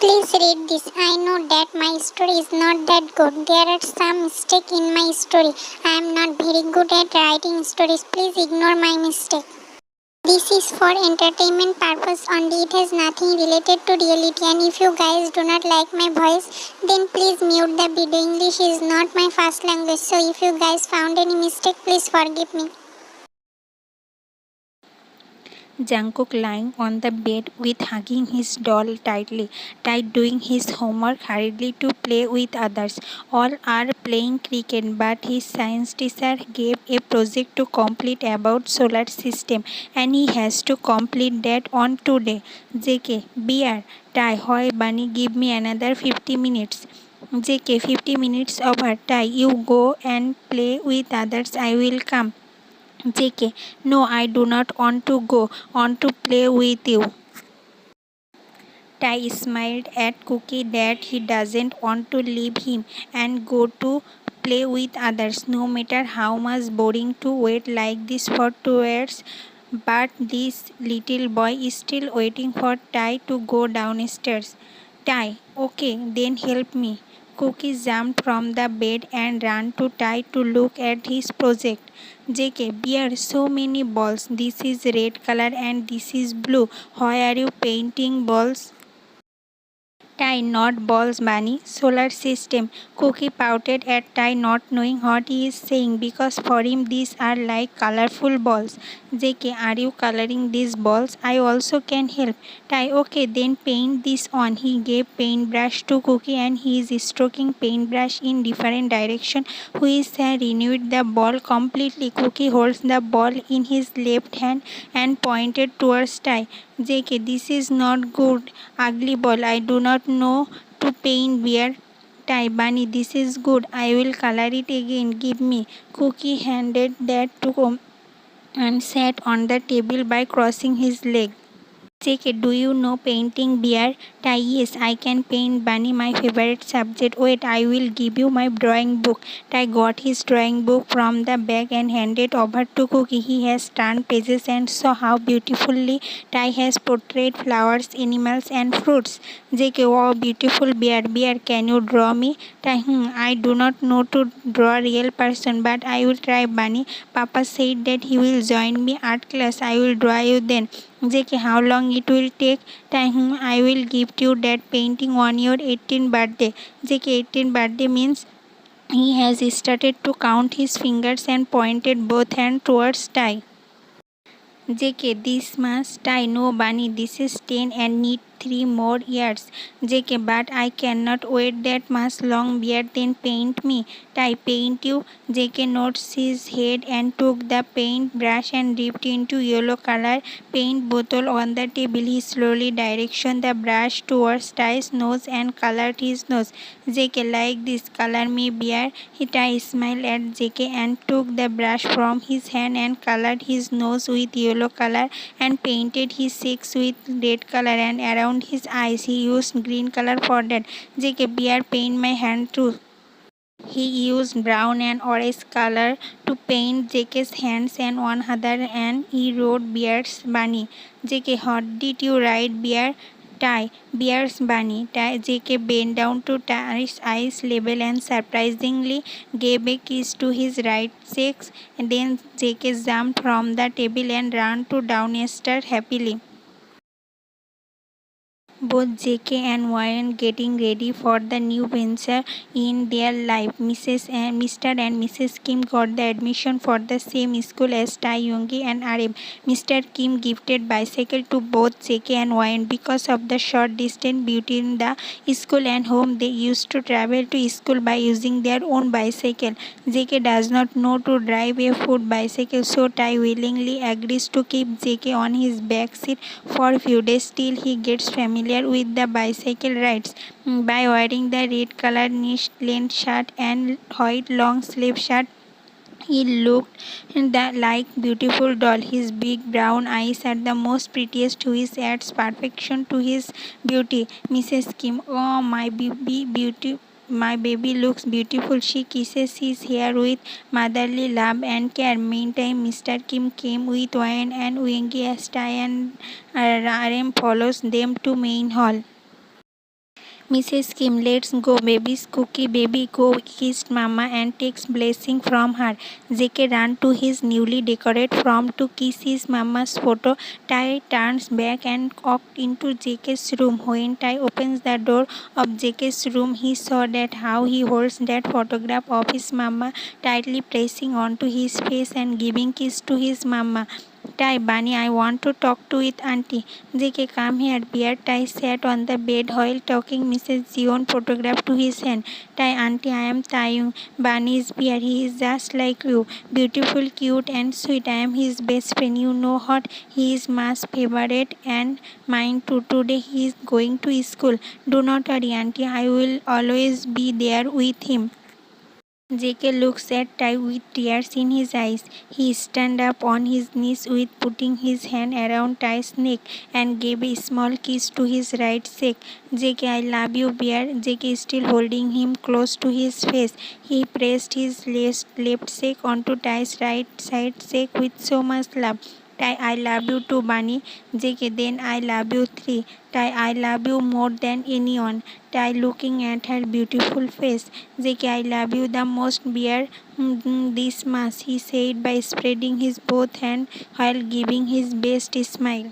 Please read this. I know that my story is not that good. There are some mistakes in my story. I am not very good at writing stories. Please ignore my mistake. This is for entertainment purpose only. It has nothing related to reality. And if you guys do not like my voice, then please mute the video. English is not my first language. So if you guys found any mistake, please forgive me. Jungkook lying on the bed with hugging his doll tightly, tight doing his homework hurriedly to play with others. All are playing cricket, but his science teacher gave a project to complete about solar system, and he has to complete that on today. JK, beer, tie, hoy, bunny, give me another 50 minutes. JK, 50 minutes over, tie, you go and play with others, I will come. JK, no, I do not want to go, want to play with you. Tai smiled at Cookie that he doesn't want to leave him and go to play with others, no matter how much boring to wait like this for 2 hours. But this little boy is still waiting for Tai to go downstairs. Tai, okay, then help me. Cookie jumped from the bed and ran to Tai to look at his project. JK, beer, so many balls. This is red color and this is blue. Why are you painting balls? Tai, not balls, bunny. Solar system. Cookie pouted at Tai, not knowing what he is saying, because for him these are like colorful balls. JK, are you coloring these balls? I also can help. Tai, okay, then paint this on. He gave paintbrush to Cookie and he is stroking paintbrush in different direction, which renewed the ball completely. Cookie holds the ball in his left hand and pointed towards Tai. JK, this is not good. Ugly ball. I do not know to paint beer. Tai, bunny, this is good. I will color it again. Give me. Cookie handed that to him and sat on the table by crossing his leg. JK, do you know painting bear? Tai, yes, I can paint bunny, my favorite subject. Wait, I will give you my drawing book. Tai got his drawing book from the bag and handed over to Cookie. He has turned pages and saw how beautifully Tai has portrayed flowers, animals and fruits. JK, wow, beautiful bear. Bear, can you draw me? Tai, I do not know to draw a real person, but I will try. Bunny, Papa said that he will join me art class. I will draw you then. JK, how long it will take? Time, I will gift you that painting on your 18th birthday. JK, 18th birthday means he has started to count his fingers and pointed both hands towards Tai. JK, this must I know, Bunny. This is 10 and need 3 more years. JK, but I cannot wait that much long beard, then paint me. Tai, paint you. JK nods his head and took the paint brush and dipped into yellow color paint bottle on the table. He slowly directioned the brush towards Tai's nose and colored his nose. JK, like this, color me beard. Tai smiled at JK and took the brush from his hand and colored his nose with yellow color and painted his cheeks with red color, and around his eyes he used green color for that. JK, bear, paint my hand too. He used brown and orange color to paint JK's hands, and on other hand he wrote Bear's Bunny. JK, what did you write, Bear? Tai, Bear's Bunny. JK bent down to Tai's eyes level and surprisingly gave a kiss to his right cheek. And then JK jumped from the table and ran to downstairs happily. Both JK and Warren getting ready for the new venture in their life. Mr. and Mrs. Kim got the admission for the same school as Tai Yongi and RM. Mr. Kim gifted bicycle to both JK and Warren. Because of the short distance between the school and home, they used to travel to school by using their own bicycle. JK does not know to drive a foot bicycle, so Tai willingly agrees to keep JK on his back seat for a few days till he gets familiar with the bicycle rides. By wearing the red colored knee-length shirt and white long sleeve shirt, he looked like beautiful doll. His big brown eyes are the most prettiest, which adds perfection to his beauty. Mrs. Kim, oh my baby looks beautiful. She kisses his hair with motherly love and care. Meantime, Mr. Kim came with wine and Wingy as Tai and RM follows them to main hall. Mrs. Kim, let's go, baby's cookie, baby, go, kissed Mama and takes blessing from her. JK ran to his newly decorated room to kiss his Mama's photo. Tai turns back and walked into JK's room. When Tai opens the door of JK's room, he saw that how he holds that photograph of his Mama, tightly pressing onto his face and giving kiss to his Mama. Tai, Bunny, I want to talk to with auntie. JK, come here. Bear Tai sat on the bed while talking Mrs. Zion photograph to his hand. Tai, auntie, I am Taeyong. Bunny is Bear. He is just like you. Beautiful, cute and sweet. I am his best friend. You know what? He is my favorite and mine too. Today he is going to school. Do not worry, auntie. I will always be there with him. JK looks at Tai with tears in his eyes. He stands up on his knees with putting his hand around Tai's neck and gave a small kiss to his right cheek. JK, I love you, Bear. JK is still holding him close to his face. He pressed his left cheek onto Tai's right side cheek with so much love. Tai, I love you too, Bunny. JK, then I love you three. Tai, I love you more than anyone. Tai, looking at her beautiful face. JK, I love you the most, Bear. This much, he said by spreading his both hands while giving his best smile.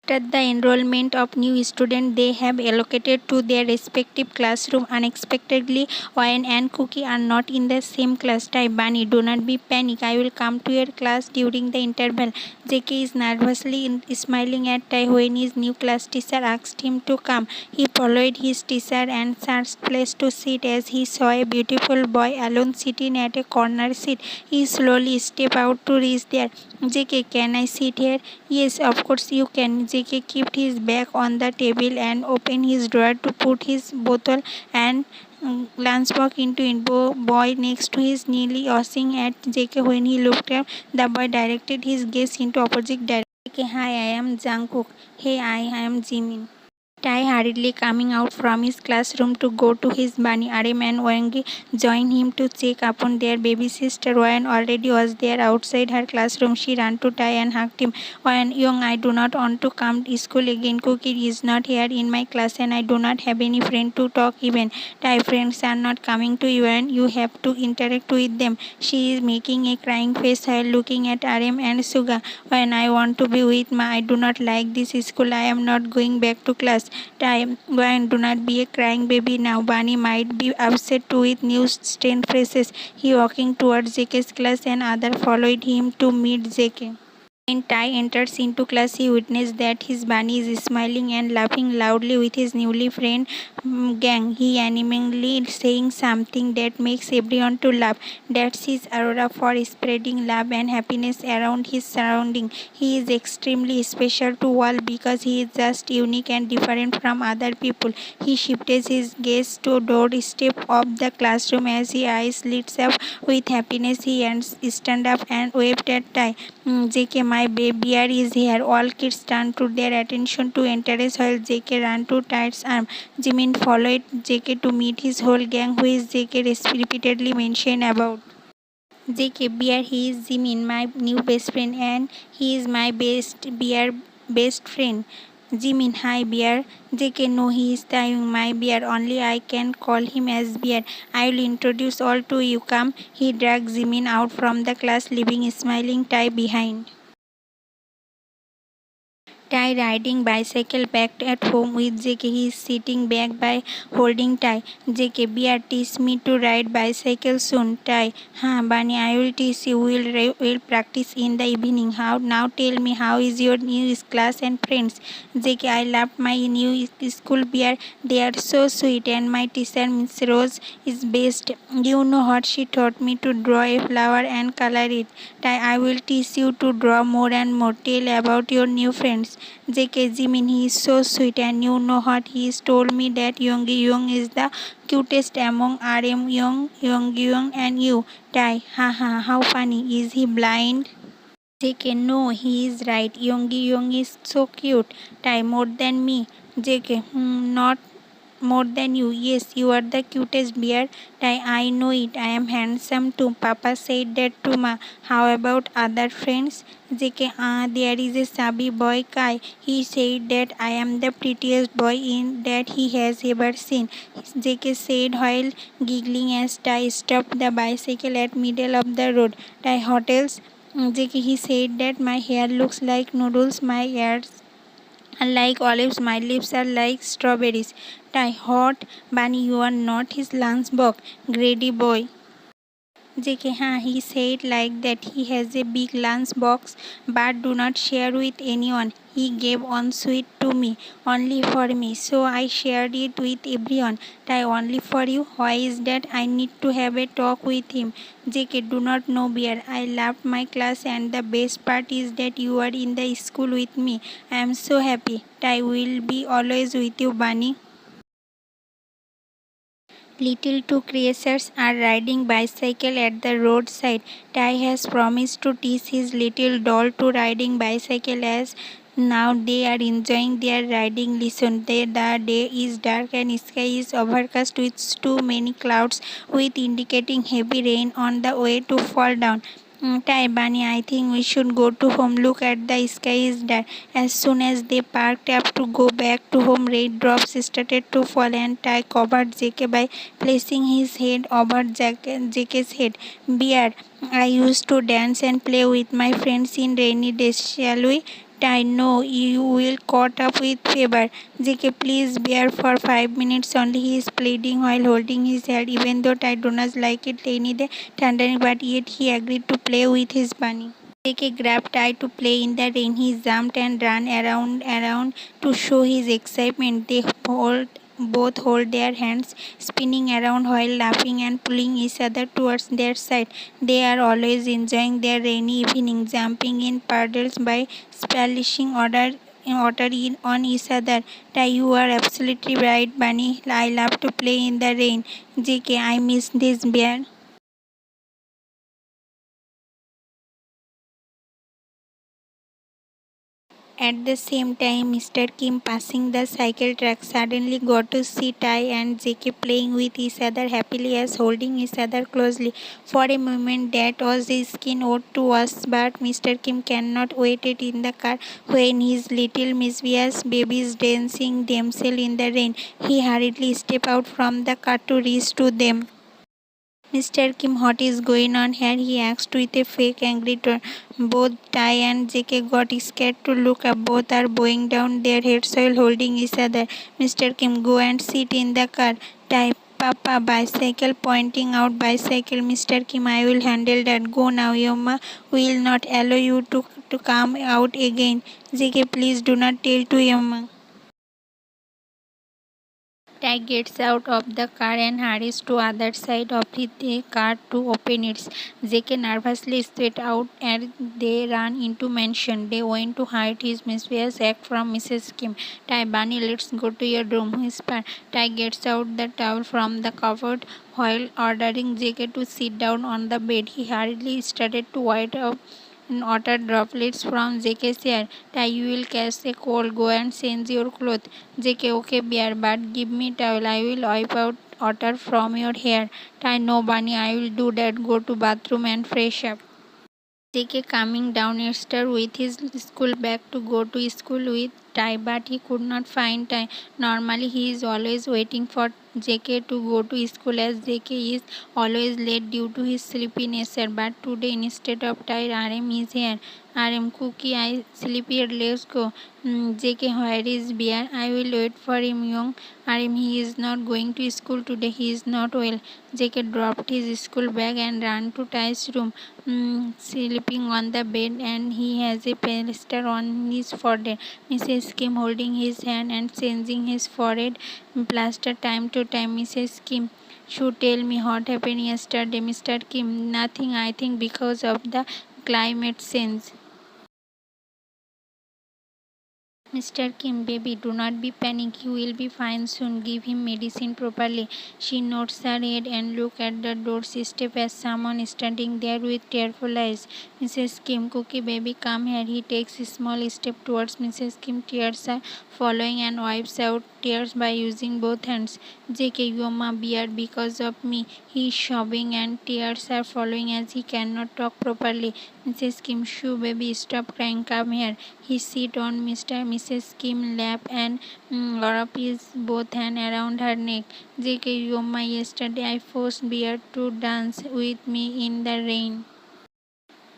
After the enrollment of new students, they have allocated to their respective classroom unexpectedly. Wayne and Cookie are not in the same class. Tai, Bunny, do not be panic. I will come to your class during the interval. JK is nervously smiling at Tai when his new class teacher asked him to come. He followed his teacher and searched place to sit as he saw a beautiful boy alone sitting at a corner seat. He slowly stepped out to reach there. JK, can I sit here? Yes, of course you can. JK kept his back on the table and opened his drawer to put his bottle and lunchbox into it. Boy next to his nearly yawning at JK when he looked up. The boy directed his gaze into opposite direction. JK, hi, I am Jungkook. Hey, I am Jimin. Tai hurriedly coming out from his classroom to go to his bunny. Arim and Wangi joined him to check upon their baby sister. Wayan already was there outside her classroom. She ran to Tai and hugged him. Wayan, young, I do not want to come to school again. Cookie is not here in my class and I do not have any friend to talk even. Tai, friends are not coming to you and you have to interact with them. She is making a crying face while looking at Arim and Suga. When I want to be with Ma, I do not like this school. I am not going back to class. Time, Gwen, do not be a crying baby now. Bunny might be upset too with new stained faces. He walking towards JK's class and other followed him to meet JK. When Tai enters into class, he witnessed that his bunny is smiling and laughing loudly with his newly friend gang. He animally saying something that makes everyone to laugh. That's his aura for spreading love and happiness around his surrounding. He is extremely special to all because he is just unique and different from other people. He shifted his gaze to doorstep of the classroom as his eyes lit up with happiness. He stand up and waved at Tai. JK, my baby is here. All kids turned to their attention to interest while JK ran to Tai's arm. Jimin followed JK to meet his whole gang, who is JK repeatedly mentioned about. JK, Bear, he is Jimin, my new best friend, and he is my best friend. Jimin, hi Bear. JK, no, he is Taeyong, my bear. Only I can call him as Bear. I will introduce all to you. Come. He dragged Jimin out from the class, leaving smiling Tai behind. Tai riding bicycle back at home with JK. He is sitting back by holding Tai. JK, Bear, teach me to ride bicycle soon. Tai, Bunny, I will teach you. We'll practice in the evening. How now? Tell me, how is your new class and friends? JK, I love my new school, Bear. They are so sweet, and my teacher Miss Rose is best. You know what? She taught me to draw a flower and color it. Tai, I will teach you to draw more and more. Tell about your new friends. JK, Jimin, he is so sweet, and you know what? He has told me that Young is the cutest among RM Young and you. Tai, how funny. Is he blind? JK, no, he is right. Young is so cute. Tai, more than me. JK, not more than you. Yes, you are the cutest bear. I know it. I am handsome too. Papa said that too, Ma. How about other friends? JK, there is a chubby boy, Kai. He said that I am the prettiest boy in that he has ever seen. JK said while giggling as Tai stopped the bicycle at middle of the road. Tai hotels. JK, he said that my hair looks like noodles, my ears are like olives, my lips are like strawberries. Tai hot, Bunny, you are not his lunchbox, greedy boy. JK, he said like that he has a big lunch box but do not share with anyone. He gave one sweet to me, only for me, so I shared it with everyone. Tai, only for you? Why is that? I need to have a talk with him. JK, do not know beer. I loved my class and the best part is that you are in the school with me. I am so happy. Tai will be always with you, Bunny. Little two creatures are riding bicycle at the roadside. Tai has promised to teach his little doll to riding bicycle as now they are enjoying their riding lesson. The day is dark and sky is overcast with too many clouds with indicating heavy rain on the way to fall down. Tai, Bunny, I think we should go to home. Look at the sky is dark. As soon as they parked up to go back to home, raindrops started to fall and Tai covered JK by placing his head over JK's head. Bear, I used to dance and play with my friends in rainy days. Shall we? I know you will caught up with fever. JK, please bear for 5 minutes only. He is pleading while holding his head, even though I do not like it any day thundering, but yet he agreed to play with his bunny. JK grabbed Tai to play in the rain. He jumped and ran around to show his excitement. They both hold their hands, spinning around while laughing and pulling each other towards their side. They are always enjoying their rainy evening, jumping in puddles by splashing water on each other. Tai, you are absolutely right, Bunny. I love to play in the rain. JK, I miss this bear. At the same time, Mr. Kim, passing the cycle track, suddenly got to see Tai and JK playing with each other happily as holding each other closely. For a moment, that was his skin owed to us, but Mr. Kim cannot wait it in the car when his little mischievous babies dancing themselves in the rain. He hurriedly stepped out from the car to reach to them. Mr. Kim, what is going on here? He asked with a fake angry tone. Both Tai and JK got scared to look up. Both are bowing down their heads while holding each other. Mr. Kim, go and sit in the car. Tai, Papa, bicycle, pointing out bicycle. Mr. Kim, I will handle that. Go now, Yoma will not allow you to come out again. JK, please do not tell to Yoma. Tai gets out of the car and hurries to other side of the car to open it. JK nervously sweat out and they ran into mansion. They went to hide his mischievous act from Mrs. Kim. Tai, Bunny, let's go to your room, whisper. Tai gets out the towel from the cupboard while ordering JK to sit down on the bed. He hurriedly started to wipe up water droplets from JK's hair. Tai, you will catch a cold. Go and change your clothes. JK, okay, bear, but give me towel. I will wipe out water from your hair. Tai, no, Bunny, I will do that. Go to bathroom and fresh up. JK coming downstairs with his school bag to go to school with Tai, but he could not find Tai. Normally, he is always waiting for JK to go to school as JK is always late due to his sleepy nature. But today, instead of Tai, RM is here. RM, Cookie, I sleepy, let's go. JK, where is Bear? I will wait for him, young. RM, he is not going to school today. He is not well. JK dropped his school bag and ran to Tai's room. Sleeping on the bed and he has a plaster on his forehead. Mrs. Kim holding his hand and changing his forehead plaster time to time. Mrs. Kim, should tell me what happened yesterday. Mr. Kim, nothing. I think because of the climate change. Mr. Kim, baby, do not be panic. You will be fine soon. Give him medicine properly. She nods her head and looks at the doorstep as someone standing there with tearful eyes. Mrs. Kim, Cookie, baby, come here. He takes a small step towards Mrs. Kim. Tears are following and wipes out tears by using both hands. JK, Yoma, beard because of me. He is sobbing and tears are following as he cannot talk properly. Mrs. Kim, shoo, baby, stop crying. Come here. He sit on Mrs. Kim's lap and wrapped his both hands around her neck. JK, Yoma, yesterday I forced Bear to dance with me in the rain.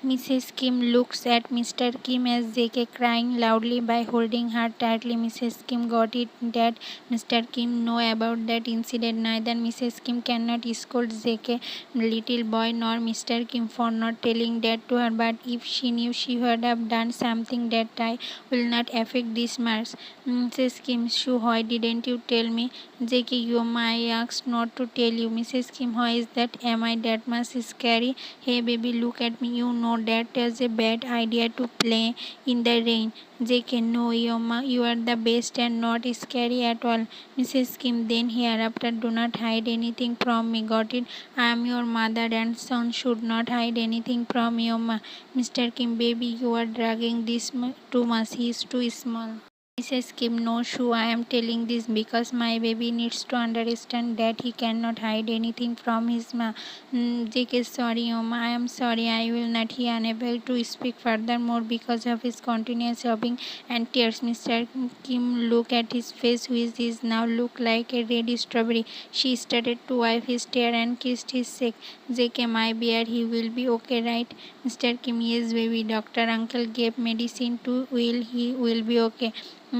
Mrs. Kim looks at Mr. Kim as JK crying loudly by holding her tightly. Mrs. Kim got it that Mr. Kim know about that incident. Neither Mrs. Kim cannot scold JK little boy nor Mr. Kim for not telling that to her, but if she knew, she would have done something that I will not affect this marks. Mrs. Kim, so why didn't you tell me? JK, I asked not to tell you. Mrs. Kim, why is that? Am I that much scary? Hey baby, look at me. You know that is a bad idea to play in the rain. JK, no, Yoma, you are the best and not scary at all. Mrs. Kim, then hereafter do not hide anything from me. Got it? I am your mother and son should not hide anything from Yoma. Mr. Kim, baby, you are dragging this too much. He is too small. Mrs. Kim, no, Shu, I am telling this because my baby needs to understand that he cannot hide anything from his ma. JK, sorry, Oma, I am sorry, I will not. He unable to speak furthermore because of his continuous sobbing and tears. Mr. Kim look at his face, which is now look like a red strawberry. She started to wipe his tear and kissed his cheek. JK, my bear, he will be okay, right? Mr. Kim, yes, baby. Doctor uncle gave medicine to Will. He will be okay,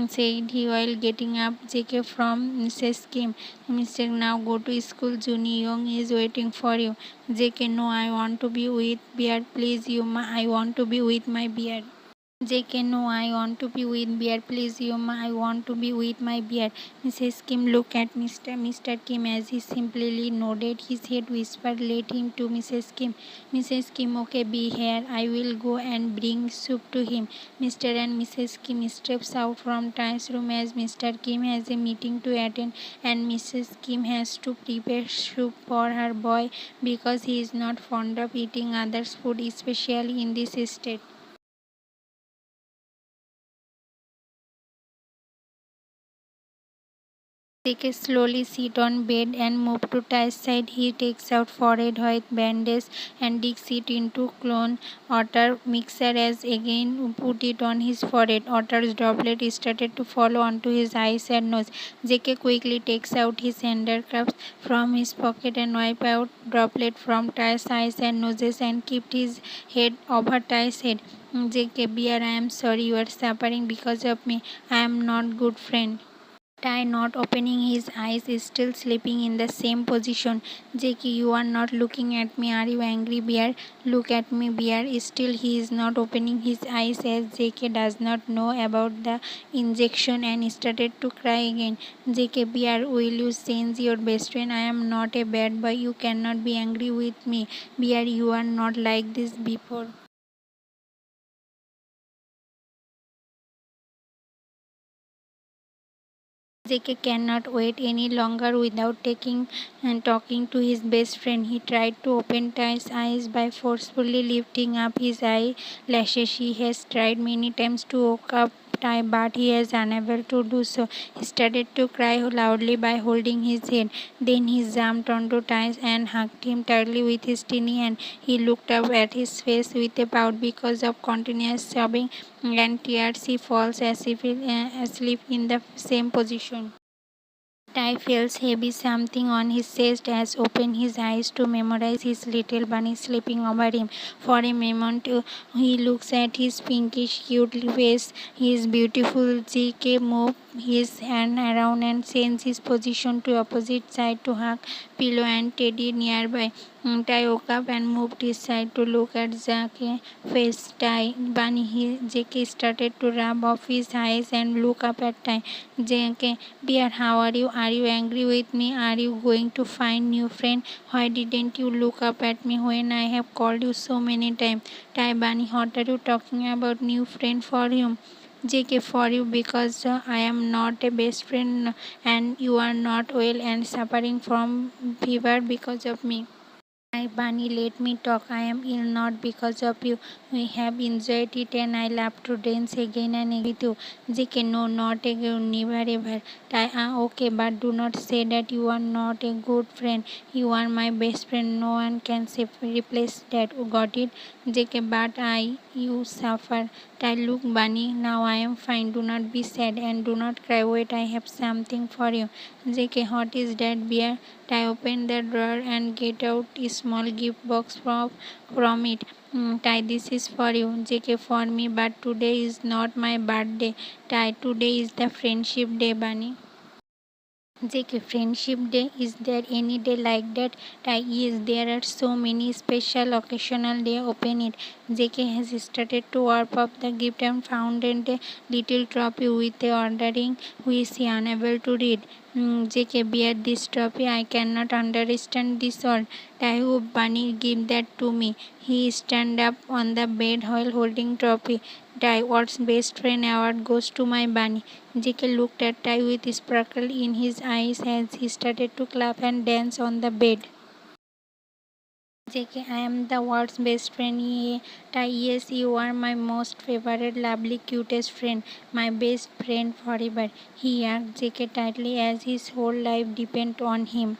said he while getting up. JK from Mrs. Kim. Mr. Now go to school. Juni Young is waiting for you. JK, no, I want to be with Beard. Please, I want to be with my beard. JK, no, I want to be with Beard. Please, Yoma, I want to be with my beard. Mrs. Kim looked at Mr. Kim as he simply nodded his head, whispered, let him to Mrs. Kim. Mrs. Kim, okay, be here. I will go and bring soup to him. Mr. and Mrs. Kim steps out from Ty's room as Mr. Kim has a meeting to attend and Mrs. Kim has to prepare soup for her boy because he is not fond of eating others' food, especially in this state. Take a slowly sit on bed and move to Ty's side. He takes out forehead white bandage and digs it into clone otter mixer as again put it on his forehead. Otter's droplet started to follow onto his eyes and nose. JK quickly takes out his handkerchief from his pocket and wipe out droplet from Ty's eyes and noses and kept his head over Ty's head. JK, Bear, I am sorry you are suffering because of me. I am not good friend. Ty, not opening his eyes, is still sleeping in the same position. Jackie, you are not looking at me. Are you angry, Bear? Look at me, Bear. Still, he is not opening his eyes as Jackie does not know about the injection and started to cry again. Jackie, Bear, will you change your best friend? I am not a bad boy. You cannot be angry with me. Bear, you are not like this before. JK cannot wait any longer without taking and talking to his best friend. He tried to open Ty's eyes by forcefully lifting up his eyelashes. He has tried many times to wake up Ty, but he is unable to do so. He started to cry loudly by holding his head. Then he jumped onto Ty and hugged him tightly with his tiny hand. He looked up at his face with a pout because of continuous sobbing and tears. He falls as if asleep in the same position. Ty feels heavy something on his chest as open his eyes to memorize his little bunny sleeping over him. For a moment he looks at his pinkish cute face. His beautiful GK move his hand around and change his position to opposite side to hug pillow and teddy nearby. Ty woke up and moved his side to look at Jack's face. Ty, Bunny, JK started to rub off his eyes and look up at Ty. JK, Bear, how are you? Are you angry with me? Are you going to find new friend? Why didn't you look up at me when I have called you so many times? Ty, Bunny, what are you talking about? New friend for him? JK, for you because I am not a best friend and you are not well and suffering from fever because of me. My bunny, let me talk. I am ill not because of you. We have enjoyed it and I love to dance again and again with you. JK, no, not again, never ever. Okay, but do not say that you are not a good friend. You are my best friend. No one can replace that. Got it? JK, but you suffer. Look, bunny, now I am fine. Do not be sad and do not cry. Wait, I have something for you. JK, what is that, bear? Open the drawer and get out a small gift box from it. This is for you. JK, for me, but today is not my birthday. Today is the friendship day, bunny. JK, friendship day, is there any day like that? Yes, there are so many special occasional day. Open it. JK has started to warp up the gift and found a little trophy with a ordering which he unable to read. JK, bear this trophy. I cannot understand this all. Taekook, bunny, give that to me. He stand up on the bed while holding trophy. What's best friend award goes to my bunny. JK looked at Tai with sparkle in his eyes as he started to clap and dance on the bed. JK, I am the world's best friend. Tai, yes, you are my most favorite, lovely, cutest friend, my best friend forever. He asked JK tightly as his whole life depended on him.